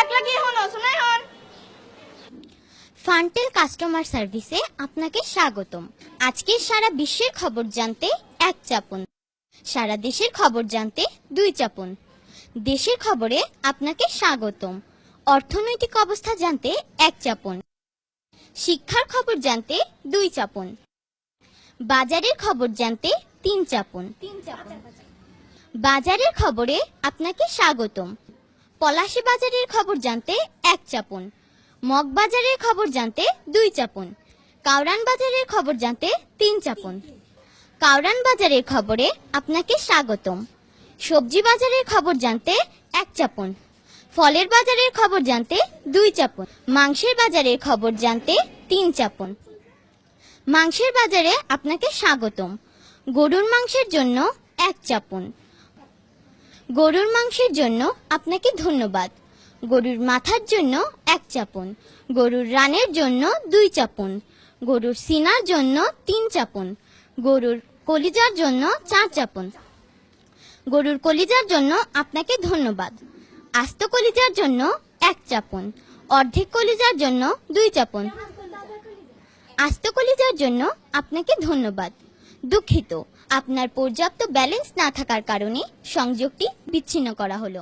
একলা কি হলো শুনাই হন। ফান্টেল কাস্টমার সার্ভিসে আপনাকে স্বাগতম। আজকের সারা বিশ্বের খবর জানতে এক চাপুন, সারা দেশের খবর জানতে দুই চাপুন। দেশের খবরে আপনাকে স্বাগতম। অর্থনৈতিক অবস্থা জানতে এক চাপুন, শিক্ষার খবর জানতে দুই চাপুন। বাজারের খবর জানতে তিন চাপুন। বাজারের খবরে আপনাকে স্বাগতম। পলাশী বাজারের খবর জানতে এক চাপুন, মগবাজারের খবর জানতে দুই চাপুন। কাউরান বাজারের খবর জানতে তিন চাপুন। কাউরান বাজারের খবরে আপনাকে স্বাগতম। সবজি বাজারের খবর জানতে এক চাপুন, ফলের বাজারের খবর জানতে দুই চাপুন। মাংসের বাজারের খবর জানতে তিন চাপুন। মাংসের বাজারে আপনাকে স্বাগতম। গরুর মাংসের জন্য এক চাপুন। গরুর মাংসের জন্য আপনাকে ধন্যবাদ। গরুর মাথার জন্য এক চাপুন। গরুর রানের জন্য দুই চাপুন। গরুর সিনার জন্য তিন চাপুন। গরুর কলিজার জন্য চার চাপুন। গরুর কলিজার জন্য আপনাকে ধন্যবাদ। আস্ত কলিজার জন্য এক চাপুন। অর্ধেক কলিজার জন্য দুই চাপুন। আস্ত কলিজার জন্য আপনাকে ধন্যবাদ। দুঃখিত, আপনার পর্যাপ্ত ব্যালেন্স না থাকার কারণে সংযোগটি বিচ্ছিন্ন করা হলো।